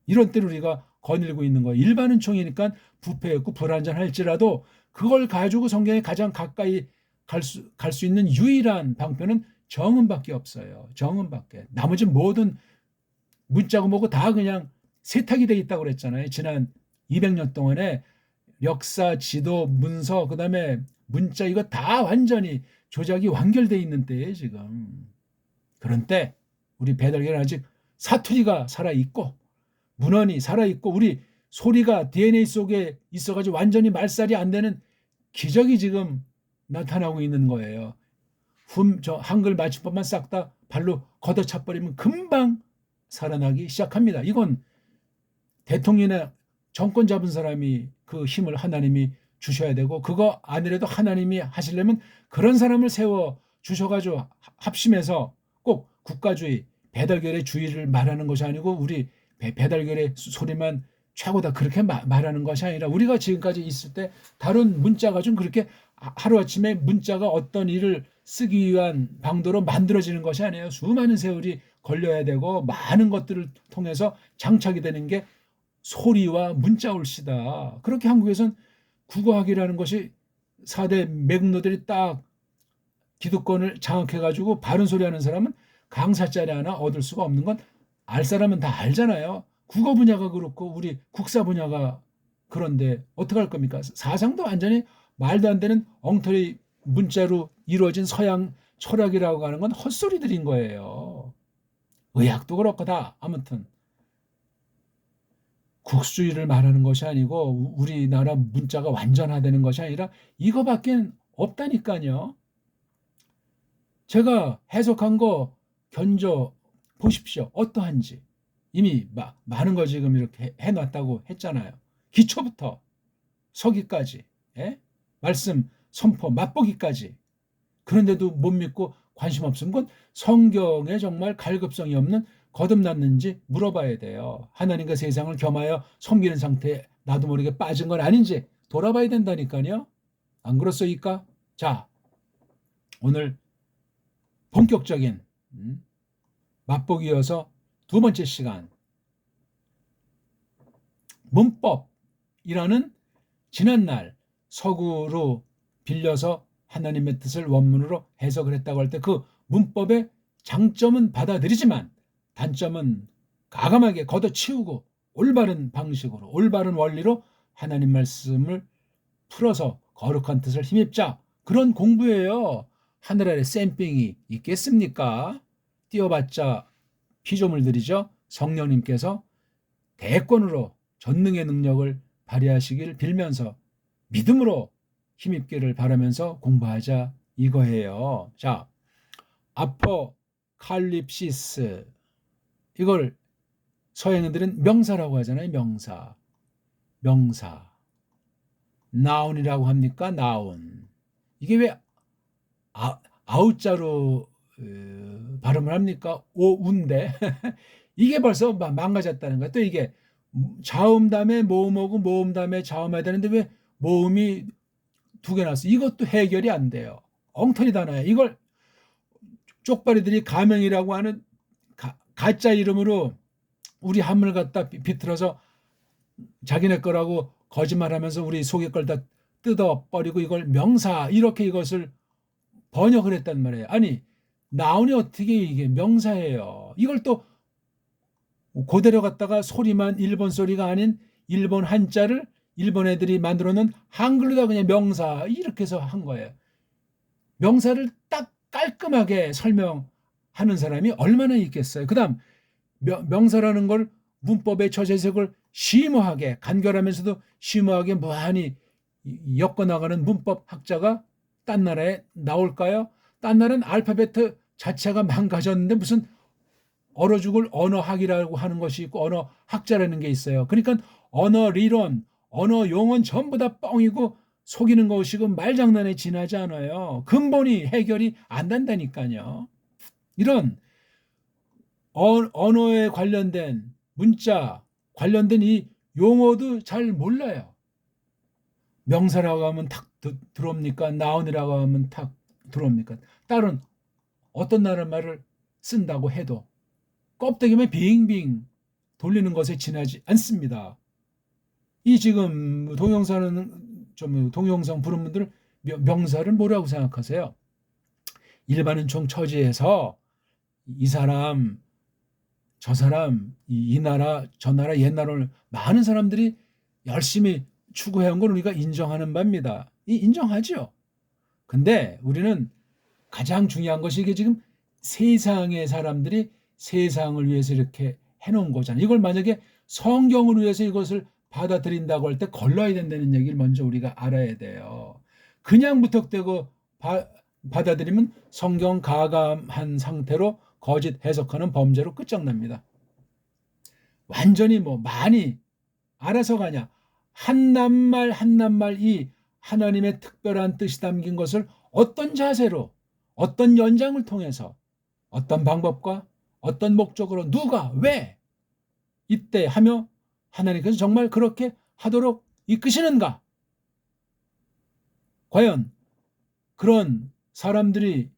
이런 때를 우리가 거닐고 있는 거예요. 일반은총이니까 부패했고 불완전할지라도 그걸 가지고 성경에 가장 가까이 갈 수 있는 유일한 방편은 정음밖에 없어요. 정음밖에. 나머지 모든 문자고 뭐고 다 그냥 세탁이 돼 있다고 그랬잖아요. 지난 200년 동안에 역사, 지도, 문서, 그다음에 문자 이거 다 완전히 조작이 완결돼 있는 때예요, 지금. 그런 때 우리 배달계는 아직 사투리가 살아있고 문헌이 살아있고 우리 소리가 DNA 속에 있어가지고 완전히 말살이 안 되는 기적이 지금 나타나고 있는 거예요. 저 한글 맞춤법만 싹 다 발로 걷어차버리면 금방 살아나기 시작합니다. 이건 대통령이나 정권 잡은 사람이 그 힘을 하나님이 주셔야 되고, 그거 아니라도 하나님이 하시려면 그런 사람을 세워 주셔가지고 합심해서 꼭 국가주의, 배달결의 주의를 말하는 것이 아니고 우리 배달결의 소리만 최고다 그렇게 말하는 것이 아니라, 우리가 지금까지 있을 때 다룬 문자가 좀 그렇게 하루아침에 문자가 어떤 일을 쓰기 위한 방도로 만들어지는 것이 아니에요. 수많은 세월이 걸려야 되고 많은 것들을 통해서 장착이 되는 게 소리와 문자올시다. 그렇게 한국에선 국어학이라는 것이 4대 매국노들이 딱 기득권을 장악해가지고 바른 소리 하는 사람은 강사짜리 하나 얻을 수가 없는 건 알 사람은 다 알잖아요. 국어 분야가 그렇고 우리 국사 분야가 그런데 어떡할 겁니까? 사상도 완전히 말도 안 되는 엉터리 문자로 이루어진 서양 철학이라고 하는 건 헛소리들인 거예요. 의학도 그렇고 다 아무튼 국수주의를 말하는 것이 아니고 우리나라 문자가 완전화되는 것이 아니라 이거밖에 없다니까요. 제가 해석한 거 견져 보십시오. 어떠한지. 이미 많은 거 지금 이렇게 해놨다고 했잖아요. 기초부터 서기까지, 예? 말씀 선포 맛보기까지. 그런데도 못 믿고 관심 없은 건 성경에 정말 갈급성이 없는 거듭났는지 물어봐야 돼요. 하나님과 세상을 겸하여 섬기는 상태에 나도 모르게 빠진 건 아닌지 돌아봐야 된다니까요. 안 그렇소이까? 자, 오늘 본격적인 맛보기여서 두 번째 시간, 문법이라는 지난날 서구로 빌려서 하나님의 뜻을 원문으로 해석을 했다고 할 때 그 문법의 장점은 받아들이지만 단점은 가감하게 걷어치우고 올바른 방식으로, 올바른 원리로 하나님 말씀을 풀어서 거룩한 뜻을 힘입자. 그런 공부예요. 하늘 아래 쌤빙이 있겠습니까? 띄워봤자 피조물들이죠. 성령님께서 대권으로 전능의 능력을 발휘하시길 빌면서 믿음으로 힘입기를 바라면서 공부하자 이거예요. 자, 아포칼립시스, 이걸 서양인들은 명사라고 하잖아요. 명사. 나운이라고 합니까? 나운. 이게 왜 아우자로 발음을 합니까? 오운데 이게 벌써 망가졌다는 거야. 또 이게 자음 다음에 모음하고 모음 다음에 자음해야 되는데 왜 모음이 두 개 나왔어? 이것도 해결이 안 돼요. 엉터리 단어예요. 이걸 쪽발이들이 가명이라고 하는 가짜 이름으로 우리 한문을 갖다 비틀어서 자기네 거라고 거짓말하면서 우리 속의 걸 다 뜯어버리고 이걸 명사 이렇게 이것을 번역을 했단 말이에요. 아니 나온이 어떻게 이게 명사예요. 이걸 또 그대로 갖다가 소리만 일본 소리가 아닌 일본 한자를 일본 애들이 만들어 놓은 한글로다 그냥 명사 이렇게 해서 한 거예요. 명사를 딱 깔끔하게 설명하는 사람이 얼마나 있겠어요. 그 다음 명사라는 걸 문법의 저재색을 심오하게 간결하면서도 심오하게 무한히 엮어나가는 문법학자가 딴 나라에 나올까요? 딴 나라는 알파벳 자체가 망가졌는데 무슨 얼어 죽을 언어학이라고 하는 것이 있고 언어학자라는 게 있어요. 그러니까 언어 리론, 언어 용어는 전부 다 뻥이고 속이는 것이고 말장난에 지나지 않아요. 근본이 해결이 안 된다니까요. 이런 언어에 관련된 문자 관련된 이 용어도 잘 몰라요. 명사라고 하면 탁 들어옵니까? 나온이라고 하면 탁 들어옵니까? 다른 어떤 나라 말을 쓴다고 해도 껍데기만 빙빙 돌리는 것에 지나지 않습니다. 이 지금 동영상 부른 분들 명사를 뭐라고 생각하세요? 일반인총 처지에서 이 사람 저 사람 이 나라 저 나라 옛날을 많은 사람들이 열심히 추구해온 걸 우리가 인정하는 바입니다. 인정하죠. 근데 우리는 가장 중요한 것이 이게 지금 세상의 사람들이 세상을 위해서 이렇게 해놓은 거잖아요. 이걸 만약에 성경을 위해서 이것을 받아들인다고 할 때 걸러야 된다는 얘기를 먼저 우리가 알아야 돼요. 그냥 무턱대고 받아들이면 성경 가감한 상태로 거짓 해석하는 범죄로 끝장납니다. 완전히 뭐 많이 알아서 가냐. 한 낱말 한 낱말 이 하나님의 특별한 뜻이 담긴 것을 어떤 자세로, 어떤 연장을 통해서, 어떤 방법과 어떤 목적으로, 누가, 왜 이때 하며 하나님께서 정말 그렇게 하도록 이끄시는가? 과연 그런 사람들이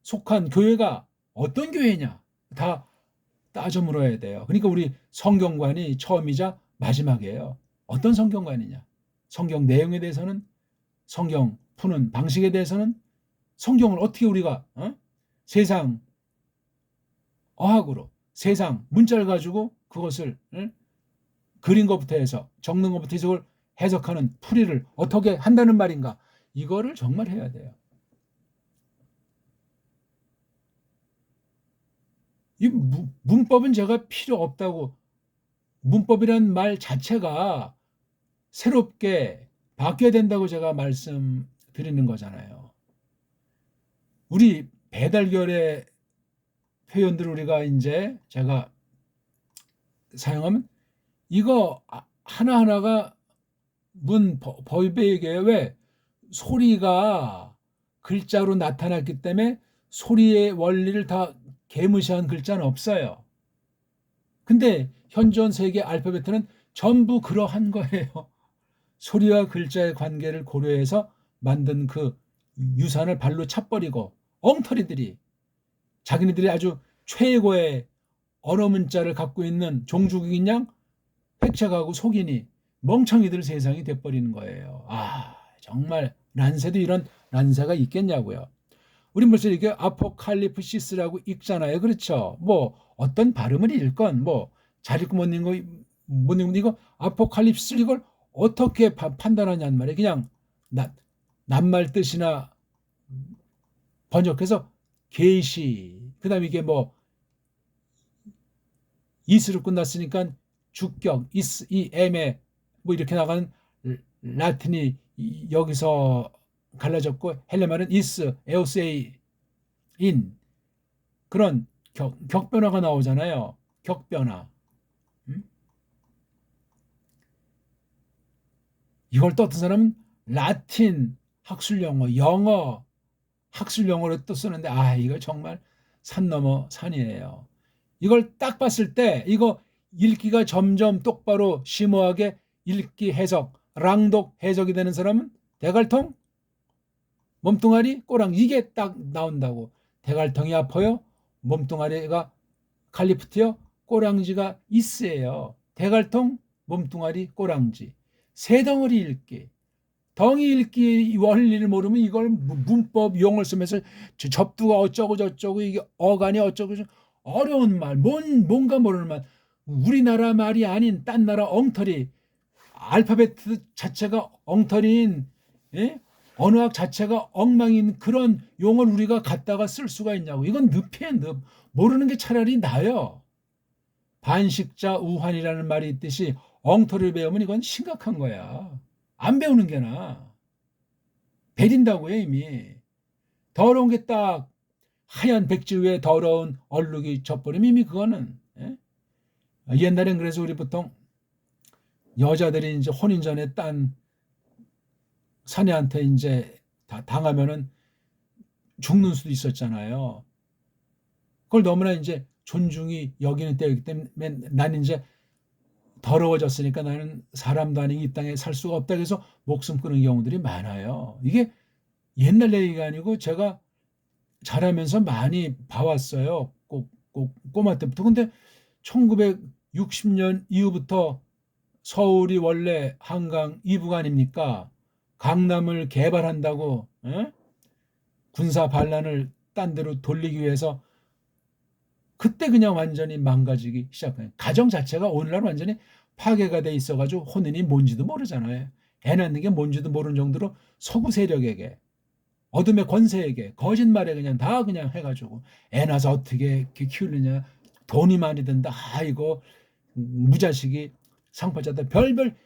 속한 교회가 어떤 교회냐? 다 따져 물어야 돼요. 그러니까 우리 성경관이 처음이자 마지막이에요. 어떤 성경관이냐? 성경 내용에 대해서는, 성경 푸는 방식에 대해서는, 성경을 어떻게 우리가 세상 어학으로, 세상 문자를 가지고 그것을 그린 것부터 해서, 적는 것부터 해서 그걸 해석하는 풀이를 어떻게 한다는 말인가? 이거를 정말 해야 돼요. 이 문법은 제가 필요 없다고, 문법이란 말 자체가 새롭게 바뀌어야 된다고 제가 말씀드리는 거잖아요. 우리 배달결의 표현들을 우리가 이제 제가 사용하면 이거 하나하나가 법에게 왜 소리가 글자로 나타났기 때문에 소리의 원리를 다 개무시한 글자는 없어요. 근데 현존 세계 알파벳은 전부 그러한 거예요. 소리와 글자의 관계를 고려해서 만든 그 유산을 발로 차버리고 엉터리들이 자기네들이 아주 최고의 언어 문자를 갖고 있는 종주국인 양 획책하고 속이니 멍청이들 세상이 돼버리는 거예요. 정말 란세도 이런 란세가 있겠냐고요. 우린 벌써 이게 아포칼립시스라고 읽잖아요. 그렇죠? 뭐 어떤 발음을 읽건 뭐 잘 읽고 못 읽고 이거 아포칼립시스 이걸 어떻게 판단하냐는 말이에요. 그냥 낱말 뜻이나 번역해서 계시, 그다음에 이게 뭐 이스로 끝났으니까 주격, 이스, 이, 엠에 뭐 이렇게 나가는 라틴이 여기서 갈라졌고 헬레말은 이스, 에오세이, 인 그런 격변화가 나오잖아요. 격변화. 이걸 또 어떤 사람은 라틴 학술 용어, 영어 학술 용어로 또 쓰는데 이거 정말 산 넘어 산이에요. 이걸 딱 봤을 때 이거 읽기가 점점 똑바로 심오하게 읽기 해석, 랑독 해석이 되는 사람은 대갈통, 몸뚱아리, 꼬랑 이게 딱 나온다고. 대갈통이 아파요? 몸뚱아리가 칼리프트요? 꼬랑지가 이스예요. 대갈통, 몸뚱아리, 꼬랑지. 세 덩어리 읽기. 덩이 읽기 원리를 모르면 이걸 문법 용어를 쓰면서 접두가 어쩌고 저쩌고 이게 어간이 어쩌고 어려운 말, 뭔가 모르는 말, 우리나라 말이 아닌 딴 나라 엉터리, 알파벳 자체가 엉터리인, 언어학 자체가 엉망인 그런 용어를 우리가 갖다가 쓸 수가 있냐고. 이건 늪이에요, 늪. 모르는 게 차라리 나아요. 반식자 우환이라는 말이 있듯이 엉터리를 배우면 이건 심각한 거야. 안 배우는 게 나아. 베린다고요, 이미. 더러운 게 딱 하얀 백지 위에 더러운 얼룩이 져버리면 이미 그거는, 옛날엔 그래서 우리 보통 여자들이 이제 혼인 전에 딴 사내한테 이제 당하면은 죽는 수도 있었잖아요. 그걸 너무나 이제 존중이 여기는 때이기 때문에 난 이제 더러워졌으니까 나는 사람도 아닌 이 땅에 살 수가 없다 그래서 목숨 끊은 경우들이 많아요. 이게 옛날 얘기가 아니고 제가 자라면서 많이 봐왔어요. 꼭 꼬마 때부터. 근데 1960년 이후부터 서울이 원래 한강 이북 아닙니까? 강남을 개발한다고 군사 반란을 딴 데로 돌리기 위해서 그때 그냥 완전히 망가지기 시작해요. 가정 자체가 오늘날 완전히 파괴가 돼 있어가지고 혼인이 뭔지도 모르잖아요. 애 낳는 게 뭔지도 모르는 정도로 서구 세력에게, 어둠의 권세에게, 거짓말에 그냥 다 그냥 해가지고 애 낳아서 어떻게 키우느냐, 돈이 많이 든다, 이거 무자식이 상팔자다, 별별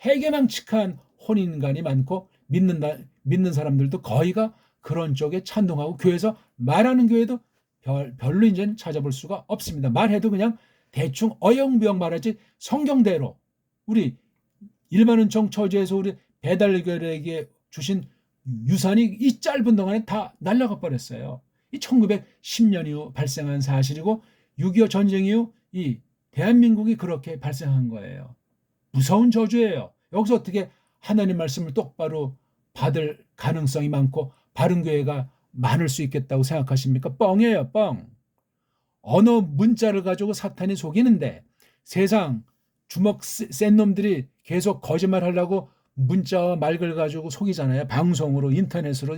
해괴망측한 혼인관이 많고 믿는 사람들도 거의가 그런 쪽에 찬동하고 교회에서 말하는 교회도 별로 이제는 찾아볼 수가 없습니다. 말해도 그냥 대충 어영부영 말하지 성경대로 우리 일반은총 처지에서 우리 배달결에게 주신 유산이 이 짧은 동안에 다 날아가 버렸어요. 이 1910년 이후 발생한 사실이고 6.25 전쟁 이후 이 대한민국이 그렇게 발생한 거예요. 무서운 저주예요. 여기서 어떻게 하나님 말씀을 똑바로 받을 가능성이 많고 바른 교회가 많을 수 있겠다고 생각하십니까? 뻥이에요, 뻥. 언어 문자를 가지고 사탄이 속이는데 세상 주먹 센 놈들이 계속 거짓말 하려고 문자와 말글 가지고 속이잖아요. 방송으로 인터넷으로.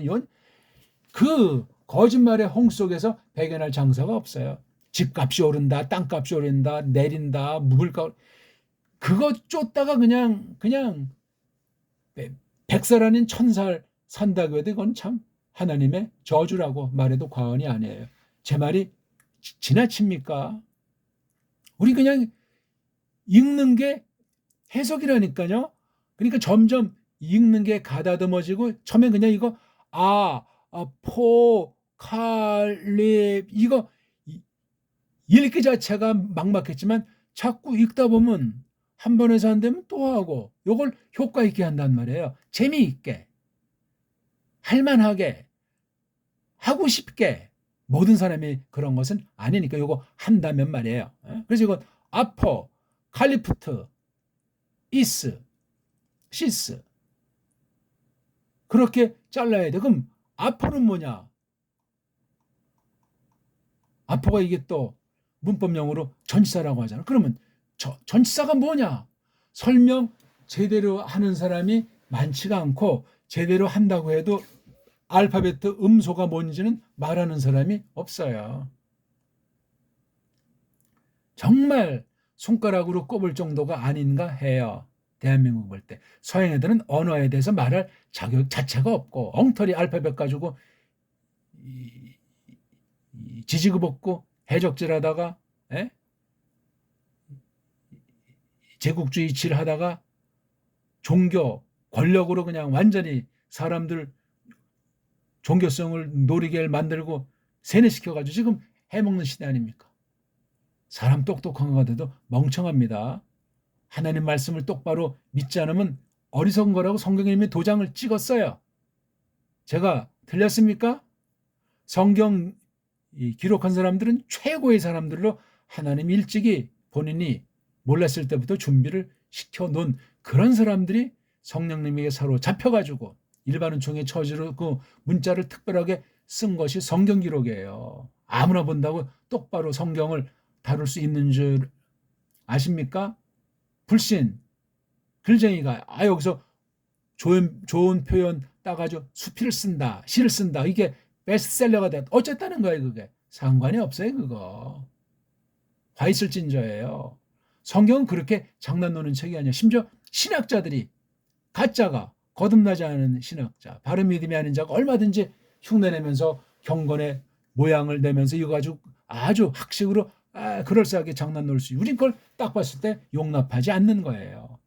그 거짓말의 홍 속에서 배견할 장사가 없어요. 집값이 오른다, 땅값이 오른다, 내린다, 물가 그거 쫓다가 그냥 100살 아닌 1000살 산다고 해도 이건 참 하나님의 저주라고 말해도 과언이 아니에요. 제 말이 지나칩니까? 우리 그냥 읽는 게 해석이라니까요. 그러니까 점점 읽는 게 가다듬어지고 처음엔 그냥 이거 포칼립 이거 읽기 자체가 막막했지만 자꾸 읽다 보면 한 번에서 안 되면 또 하고 이걸 효과 있게 한단 말이에요. 재미있게 할만하게 하고 싶게 모든 사람이 그런 것은 아니니까 이거 한다면 말이에요. 그래서 이거 아포 칼리프트 이스 시스 그렇게 잘라야 돼. 그럼 아포는 뭐냐? 아포가 이게 또 문법용어로 전치사라고 하잖아. 그러면 전치사가 뭐냐? 설명 제대로 하는 사람이 많지가 않고 제대로 한다고 해도 알파벳 음소가 뭔지는 말하는 사람이 없어요. 정말 손가락으로 꼽을 정도가 아닌가 해요. 대한민국 볼 때. 서양 애들은 언어에 대해서 말할 자격 자체가 없고 엉터리 알파벳 가지고 지지급 없고 해적질하다가 제국주의 칠하다가 종교 권력으로 그냥 완전히 사람들 종교성을 노리게 만들고 세뇌시켜가지고 지금 해먹는 시대 아닙니까? 사람 똑똑한 것 같아도 멍청합니다. 하나님 말씀을 똑바로 믿지 않으면 어리석은 거라고 성경님이 도장을 찍었어요. 제가 틀렸습니까? 성경 기록한 사람들은 최고의 사람들로 하나님 일찍이 본인이 몰랐을 때부터 준비를 시켜놓은 그런 사람들이 성령님에게 사로잡혀가지고 일반은총의 처지로 그 문자를 특별하게 쓴 것이 성경 기록이에요. 아무나 본다고 똑바로 성경을 다룰 수 있는 줄 아십니까? 불신, 글쟁이가 여기서 좋은 표현 따가지고 수필을 쓴다, 시를 쓴다. 이게 베스트셀러가 됐다. 어쨌다는 거예요, 그게. 상관이 없어요, 그거. 화 있을 진저예요. 성경은 그렇게 장난 노는 책이 아니야. 심지어 신학자들이 가짜가 거듭나지 않은 신학자, 바른 믿음이 아닌 자가 얼마든지 흉내내면서 경건의 모양을 내면서 이거 가지고 아주 학식으로 그럴싸하게 장난 놀 수 있어요. 우린 그걸 딱 봤을 때 용납하지 않는 거예요.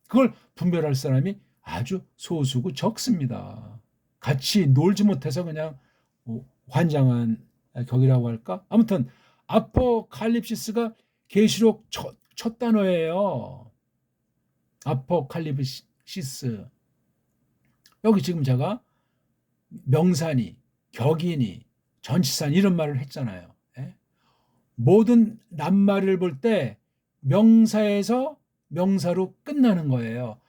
그걸 분별할 사람이 아주 소수고 적습니다. 같이 놀지 못해서 그냥 환장한 격이라고 할까? 아무튼 아포칼립시스가 계시록 첫 단어예요. 아포칼립시스. 여기 지금 제가 명사니, 격이니, 전치사니 이런 말을 했잖아요. 모든 낱말을 볼 때 명사에서 명사로 끝나는 거예요.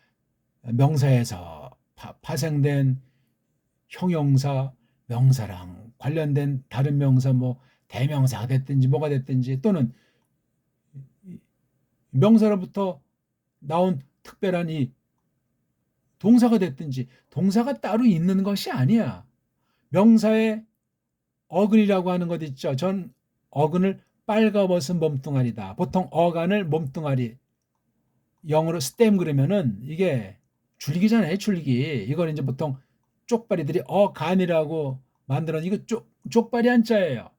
명사에서 파생된 형용사, 명사랑 관련된 다른 명사 뭐 대명사가 됐든지 뭐가 됐든지 또는 명사로부터 나온 특별한 이 동사가 됐든지 동사가 따로 있는 것이 아니야. 명사의 어근이라고 하는 것 있죠. 전 어근을 빨가벗은 몸뚱아리다. 보통 어간을 몸뚱아리 영어로 stem 그러면은 이게 줄기잖아요. 줄기. 이걸 이제 보통 쪽발이들이 어간이라고 만들어 이거 쪽발이 한자예요.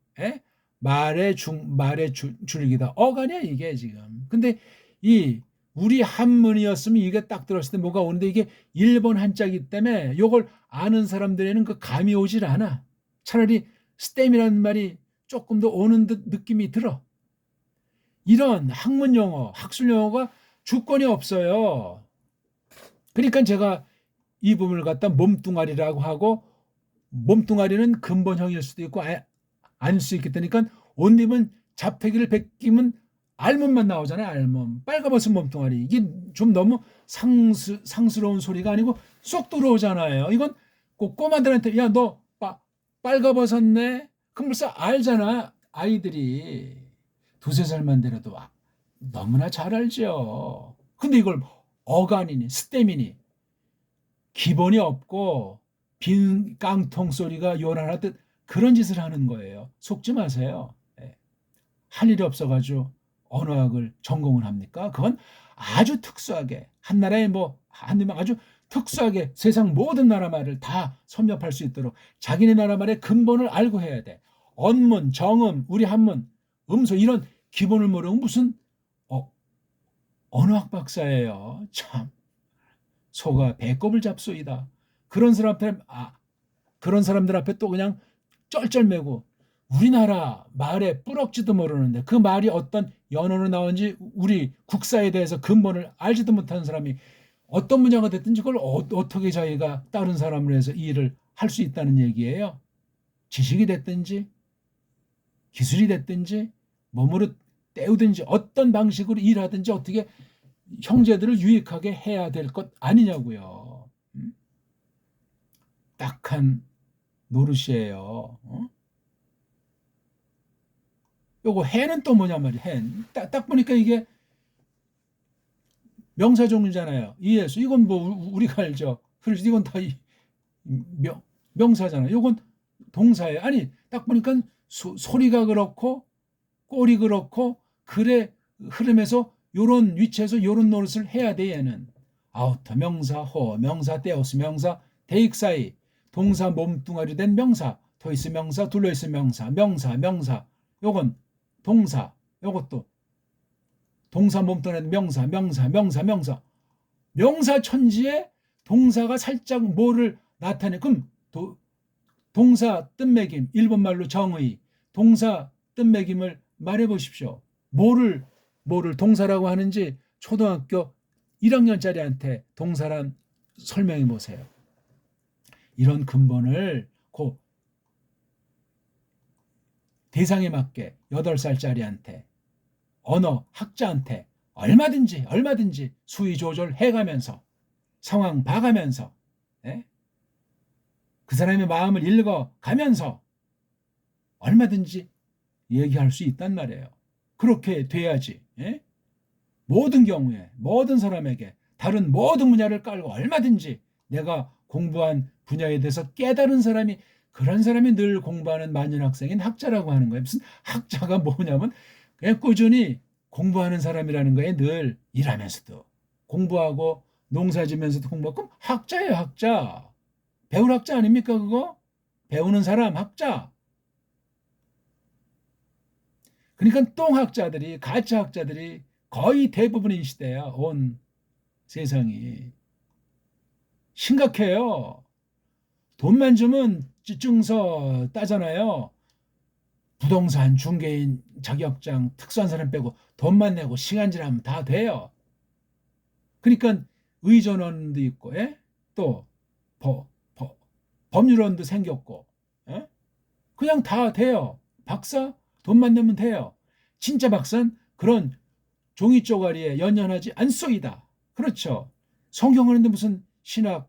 말의 줄기다. 어간이야 이게 지금. 근데 이 우리 한문이었으면 이게 딱 들었을 때 뭐가 오는데 이게 일본 한자이기 때문에 이걸 아는 사람들에는 그 감이 오질 않아. 차라리 stem이라는 말이 조금 더 오는 듯 느낌이 들어. 이런 학문 용어, 학술 용어가 주권이 없어요. 그러니까 제가 이 부분을 갖다 몸뚱아리라고 하고, 몸뚱아리는 근본형일 수도 있고 아닐 수 있기 때문에 옷 입은 잡태기를 벗기면 알몸만 나오잖아요. 알몸. 빨가벗은 몸뚱아리. 이게 좀 너무 상스러운 소리가 아니고 쏙 들어오잖아요. 이건 꼭 꼬마들한테 야, 너 빨가벗었네? 그럼 벌써 알잖아. 아이들이 두세 살만 되려도 너무나 잘 알죠. 근데 이걸 어간이니 스땜이니 기본이 없고 빈 깡통 소리가 요란하듯 그런 짓을 하는 거예요. 속지 마세요. 할 일이 없어가지고 언어학을 전공을 합니까? 그건 아주 특수하게 한 나라에 한나라 아주 특수하게 세상 모든 나라 말을 다 섭렵할 수 있도록 자기네 나라 말의 근본을 알고 해야 돼. 언문, 정음, 우리 한문, 음소 이런 기본을 모르면 무슨 언어학 박사예요. 참 소가 배꼽을 잡소이다. 그런 사람들 앞에 또 그냥 쩔쩔매고 우리나라 말의 뿌럭지도 모르는데 그 말이 어떤 연어로 나온지 우리 국사에 대해서 근본을 알지도 못하는 사람이 어떤 문제가 됐든지 그걸 어떻게 자기가 다른 사람을 해서 이 일을 할 수 있다는 얘기예요. 지식이 됐든지 기술이 됐든지 몸으로 때우든지 어떤 방식으로 일하든지 어떻게 형제들을 유익하게 해야 될 것 아니냐고요. 딱한 노릇이에요. 요거 해는 또 뭐냐 말이야. 해. 딱 보니까 이게 명사 종류잖아요. 이예수. 이건 우리가 알죠. 그래서 이건 다 명사잖아요. 요건 동사예요. 아니 딱 보니까 소리가 그렇고 꼴이 그렇고 글의 흐름에서 요런 위치에서 요런 노릇을 해야 돼. 얘는 아우터 명사, 호 명사, 테오스 명사, 대익사이 동사 몸뚱아리 된 명사, 토이스 명사, 둘러있스 명사, 명사. 요건 동사, 요것도 동사 몸뚱아리 된 명사. 명사 천지에 동사가 살짝 뭐를 나타내. 그럼 동사 뜻매김, 일본말로 정의, 동사 뜻매김을 말해 보십시오. 뭐를 동사라고 하는지 초등학교 1학년짜리한테 동사란 설명해 보세요. 이런 근본을 그 대상에 맞게 8살짜리한테 언어 학자한테 얼마든지 수위 조절해가면서 상황 봐가면서 그 사람의 마음을 읽어가면서 얼마든지 얘기할 수 있단 말이에요. 그렇게 돼야지. 모든 경우에 모든 사람에게 다른 모든 분야를 깔고 얼마든지 내가 공부한 분야에 대해서 깨달은 사람이 그런 사람이 늘 공부하는 만년학생인 학자라고 하는 거예요. 무슨 학자가 뭐냐면 그냥 꾸준히 공부하는 사람이라는 거예요. 늘 일하면서도 공부하고 농사지면서도 공부하고 그럼 학자예요. 학자. 배울 학자 아닙니까 그거? 배우는 사람 학자. 그러니까 똥학자들이 가짜학자들이 거의 대부분인 시대야. 온 세상이. 심각해요. 돈만 주면 증서 따잖아요. 부동산, 중개인, 자격증, 특수한 사람 빼고 돈만 내고 시간 지나면 다 돼요. 그러니까 의전원도 있고 또 법률원도 생겼고 그냥 다 돼요. 박사 돈만 내면 돼요. 진짜 박사는 그런 종이 쪼가리에 연연하지 않소이다. 그렇죠. 성경 하는데 무슨 신학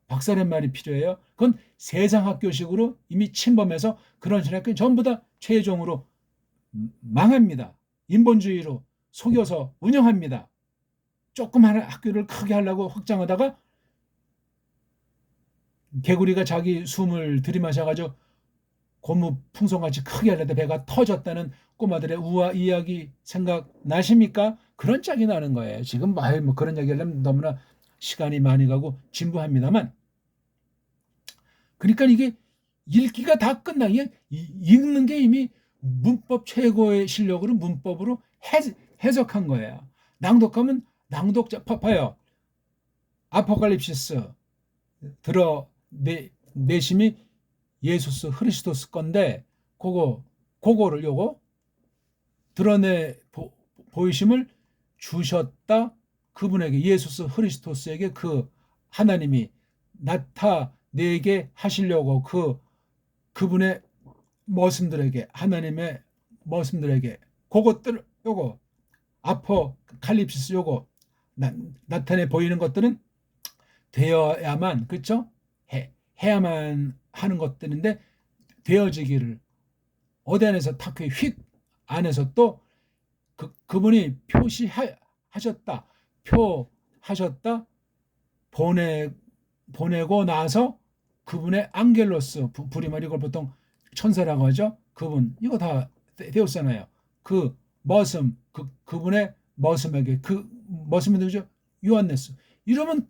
박사란 말이 필요해요? 그건 세상 학교식으로 이미 침범해서 그런 신학교는 전부 다 최종으로 망합니다. 인본주의로 속여서 운영합니다. 조금 하나 학교를 크게 하려고 확장하다가 개구리가 자기 숨을 들이마셔가지고 고무풍선같이 크게 하려다 배가 터졌다는 꼬마들의 우화 이야기 생각나십니까? 그런 짝이 나는 거예요. 지금 뭐 그런 얘기 하려면 너무나 시간이 많이 가고 진부합니다만 그러니까 이게 읽기가 다 끝나. 읽는 게 이미 문법 최고의 실력으로 문법으로 해석한 거예요. 낭독하면 낭독자 봐요. 아포칼립시스 예수스 흐리스도스 건데 그거를 요거 드러내 보이심을 주셨다. 그분에게, 예수 그리스도스에게 그 하나님이 나타내게 하시려고 그분의 말씀들에게, 하나님의 말씀들에게 그것들, 요거 아포칼립시스, 요거 나타내 보이는 것들은 되어야만, 그렇죠? 해야만 하는 것들인데, 되어지기를 어디 안에서 탁 휙 안에서 또 그분이 표시하셨다, 표하셨다, 보내고 나서 그분의 앙겔로스, 부리말, 이걸 보통 천사라고 하죠. 그분, 이거 다 되었잖아요. 그 머슴, 그분의 머슴에게, 그 머슴이 누구죠? 요한네스. 이러면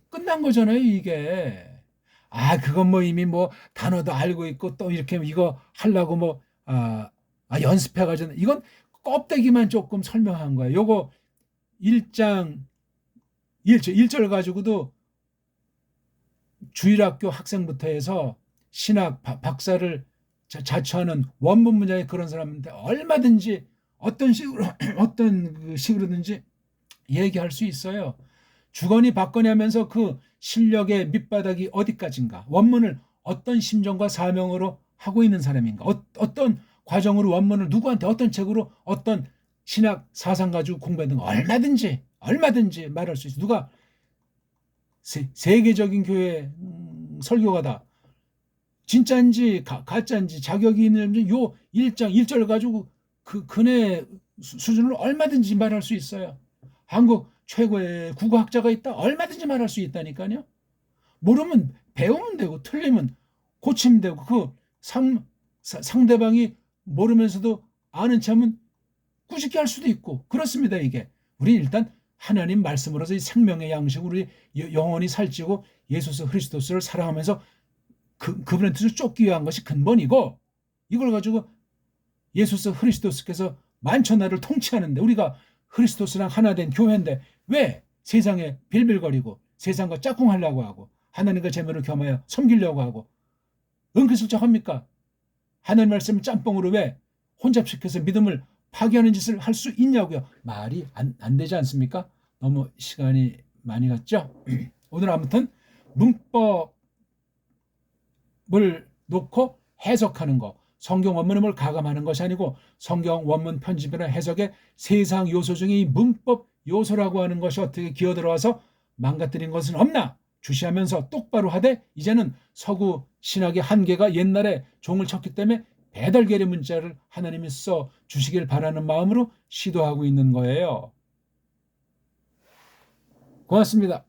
끝난 거잖아요, 이게. 그건 뭐 이미 뭐 단어도 알고 있고 또 이렇게 이거 하려고 뭐 연습해가지고, 이건 껍데기만 조금 설명한 거예요. 요거 1장 1절 가지고도 주일학교 학생부터 해서 신학 박사를 자처하는 원문 문장의 그런 사람한테 얼마든지 어떤 식으로든지 얘기할 수 있어요. 주거니 받거니 하면서 그 실력의 밑바닥이 어디까지인가, 원문을 어떤 심정과 사명으로 하고 있는 사람인가, 어떤 과정으로 원문을 누구한테 어떤 책으로 어떤 신학 사상 가지고 공부했는가, 얼마든지 말할 수 있어요. 누가 세계적인 교회 설교가다, 진짜인지 가짜인지 자격이 있는지 요 1장 1절 가지고 그네 수준을 얼마든지 말할 수 있어요. 한국 최고의 국어학자가 있다, 얼마든지 말할 수 있다니까요. 모르면 배우면 되고, 틀리면 고치면 되고, 그 상대방이 모르면서도 아는 척은 꾸짖게 할 수도 있고, 그렇습니다. 이게 우리 일단 하나님 말씀으로서 이 생명의 양식으로 우리 영원히 살찌고 예수 그리스도를 사랑하면서 그분의 뜻을 쫓기 위한 것이 근본이고, 이걸 가지고 예수 그리스도께서 만천하를 통치하는데, 우리가 그리스도랑 하나 된 교회인데 왜 세상에 빌빌거리고 세상과 짝꿍하려고 하고 하나님과 재물을 겸하여 섬기려고 하고 은근슬쩍 합니까? 하나님 말씀을 짬뽕으로 왜 혼잡시켜서 믿음을 파괴하는 짓을 할 수 있냐고요. 말이 안 되지 않습니까? 너무 시간이 많이 갔죠? 오늘 아무튼 문법을 놓고 해석하는 거, 성경 원문을 뭘 가감하는 것이 아니고 성경 원문 편집이나 해석의 세상 요소 중에 이 문법 요소라고 하는 것이 어떻게 기어들어와서 망가뜨린 것은 없나 주시하면서 똑바로 하되, 이제는 서구 신학의 한계가 옛날에 종을 쳤기 때문에 배달계리 문자를 하나님이 써 주시길 바라는 마음으로 시도하고 있는 거예요. 고맙습니다.